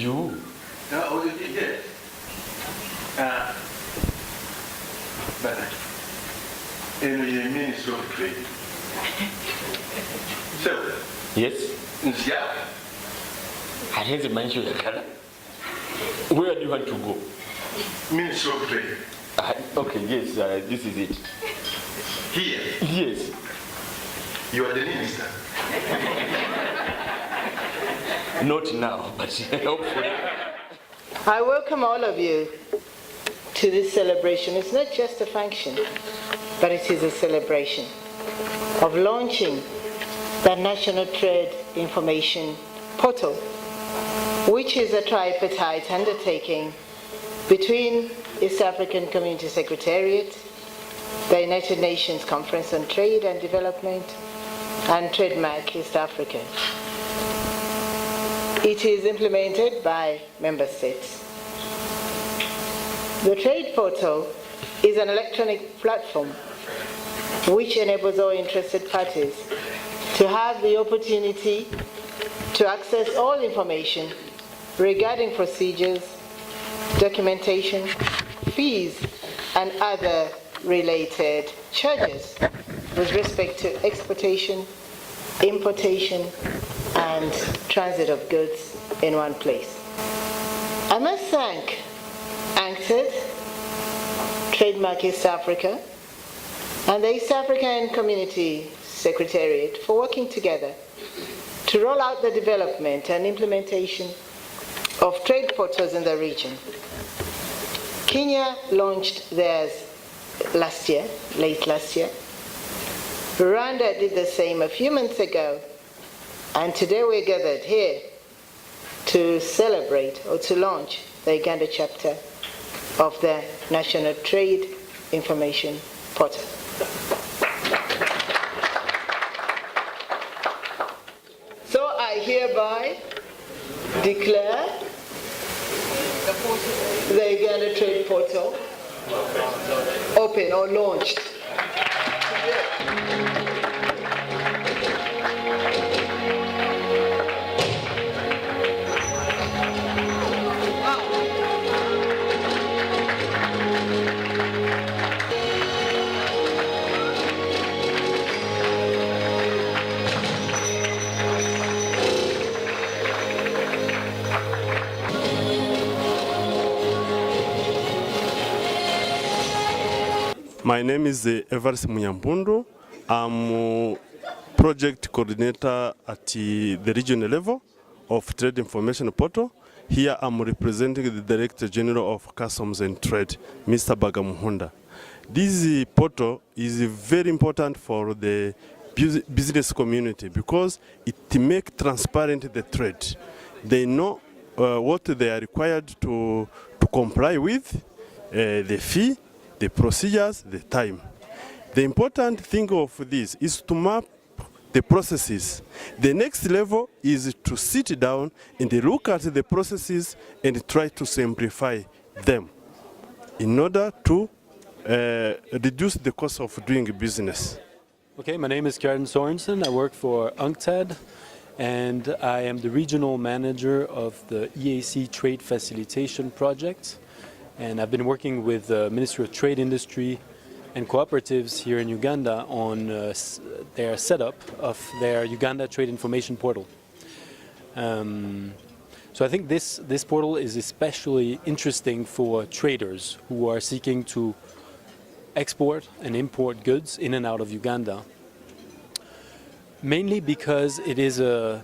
you. Oh, you did, yes. But in the Ministry of Trade. So, Yes? yeah, I hasn't mentioned the color. Where do you want to go? Ministry of Trade. Okay, yes, this is it. Here, Yes. you are the minister. Not now, but hopefully. I welcome all of you to this celebration. It's not just a function, but it is a celebration of launching the National Trade Information Portal, which is a tripartite undertaking between East African Community Secretariat, the United Nations Conference on Trade and Development, and TradeMark East Africa. It is implemented by member states. The Trade Portal is an electronic platform which enables all interested parties to have the opportunity to access all information regarding procedures, documentation, fees, and other related charges with respect to exportation, importation, and transit of goods in one place. I must thank UNCTAD, TradeMark East Africa, and the East African Community Secretariat for working together to roll out the development and implementation of trade portals in the region. Kenya launched theirs last year, late last year. Rwanda did the same a few months ago. And today we're gathered here to celebrate or to launch the Uganda chapter of the National Trade Information Portal. So I hereby declare the Uganda Trade Portal open or launched. My name is Everest Munyambundu. I'm project coordinator at the regional level of Trade Information Portal. Here I'm representing the Director General of Customs and Trade, Mr. Bagamuhunda. This portal is very important for the business community because it makes transparent the trade. They know what they are required to comply with, the fee, the procedures, the time. The important thing of this is to map the processes. The next level is to sit down and look at the processes and try to simplify them in order to reduce the cost of doing business. Okay, my name is Kjartan Sorensen. I work for UNCTAD and I am the regional manager of the EAC Trade Facilitation project. And I've been working with the Ministry of Trade, Industry and Cooperatives here in Uganda on their setup of their Uganda Trade Information Portal. So I think this portal is especially interesting for traders who are seeking to export and import goods in and out of Uganda. Mainly because it is a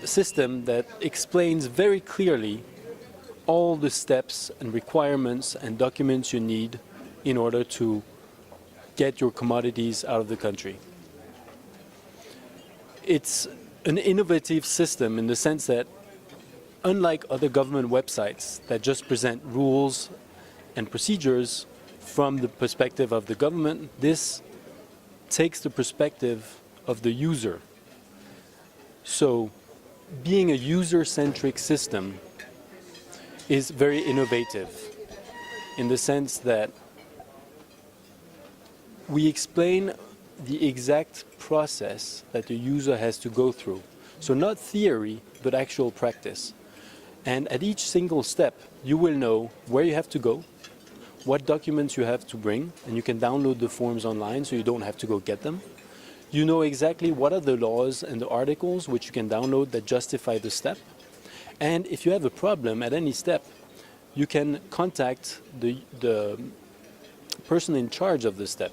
system that explains very clearly all the steps and requirements and documents you need in order to get your commodities out of the country. It's an innovative system in the sense that, unlike other government websites that just present rules and procedures from the perspective of the government, this takes the perspective of the user. So, being a user-centric system is very innovative in the sense that we explain the exact process that the user has to go through. So not theory, but actual practice. And at each single step, you will know where you have to go, what documents you have to bring, and you can download the forms online so you don't have to go get them. You know exactly what are the laws and the articles which you can download that justify the step. And if you have a problem at any step, you can contact the person in charge of the step.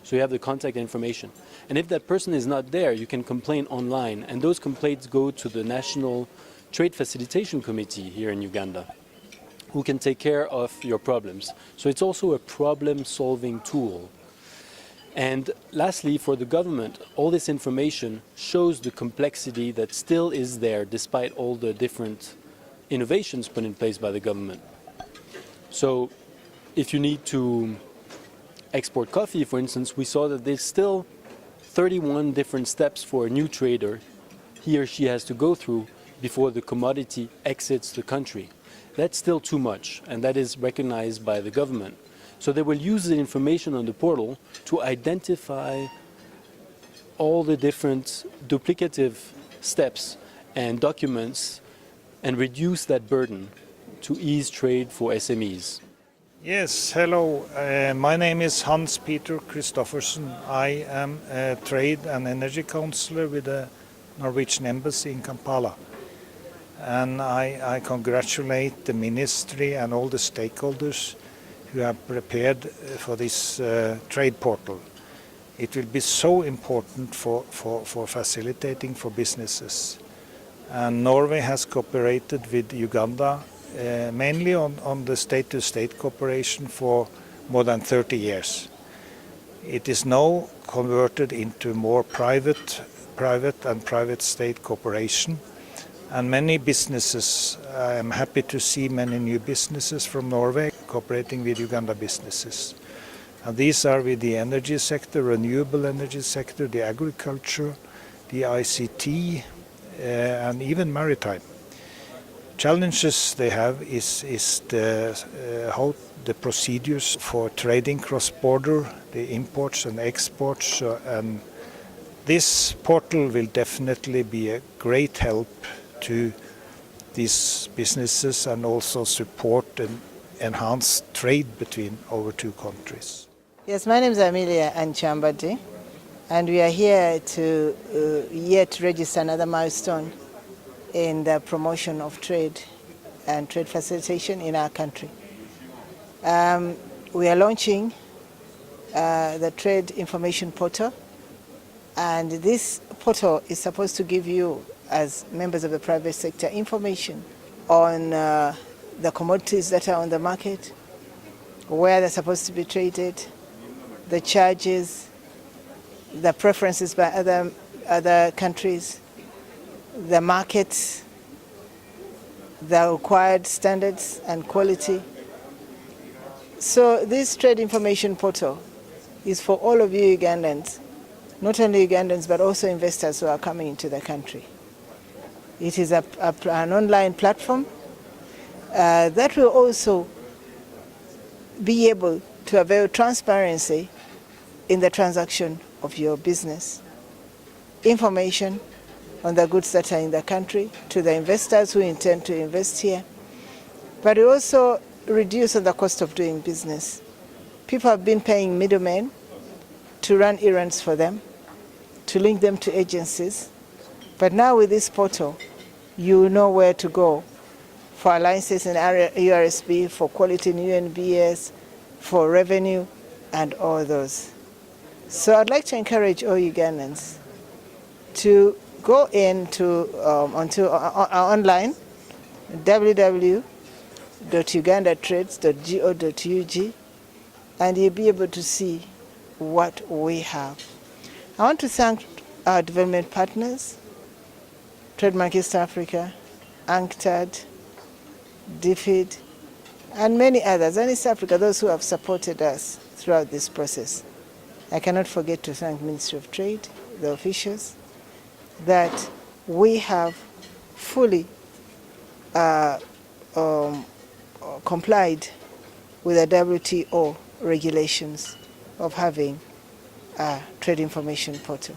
So you have the contact information. And if that person is not there, you can complain online. And those complaints go to the National Trade Facilitation Committee here in Uganda, who can take care of your problems. So it's also a problem-solving tool. And lastly, for the government, all this information shows the complexity that still is there despite all the different innovations put in place by the government. So if you need to export coffee, for instance, we saw that there's still 31 different steps for a new trader he or she has to go through before the commodity exits the country. That's still too much, and that is recognized by the government. So they will use the information on the portal to identify all the different duplicative steps and documents and reduce that burden to ease trade for SMEs. Yes, hello. My name is Hans Peter Christoffersen. I am a trade and energy counselor with the Norwegian Embassy in Kampala. And I congratulate the ministry and all the stakeholders who have prepared for this trade portal. It will be so important for facilitating for businesses. And Norway has cooperated with Uganda mainly on the state-to-state cooperation for more than 30 years. It is now converted into more private and private-state cooperation. And many businesses, I am happy to see many new businesses from Norway cooperating with Uganda businesses. And these are with the energy sector, renewable energy sector, the agriculture, the ICT, and even maritime. Challenges they have is how the procedures for trading cross-border, the imports and exports, and this portal will definitely be a great help to these businesses and also support and enhance trade between our two countries. Yes, my name is Amelia Anchambadi, and we are here to yet register another milestone in the promotion of trade and trade facilitation in our country. We are launching the Trade Information Portal, and this portal is supposed to give you, as members of the private sector, information on the commodities that are on the market, where they're supposed to be traded, the charges, the preferences by other countries, the markets, the required standards and quality. So this trade information portal is for all of you Ugandans, not only Ugandans but also investors who are coming into the country. It is an online platform that will also be able to avail transparency in the transaction of your business, information on the goods that are in the country to the investors who intend to invest here, but it also reduces the cost of doing business. People have been paying middlemen to run errands for them, to link them to agencies, but now with this portal, you know where to go for alliances in URSB, for quality in UNBS, for revenue, and all those. So I'd like to encourage all Ugandans to go into onto online www.ugandatrades.go.ug, and you'll be able to see what we have. I want to thank our development partners, TradeMark East Africa, UNCTAD, DFID, and many others, and East Africa, those who have supported us throughout this process. I cannot forget to thank Ministry of Trade, the officials, that we have fully complied with the WTO regulations of having a trade information portal.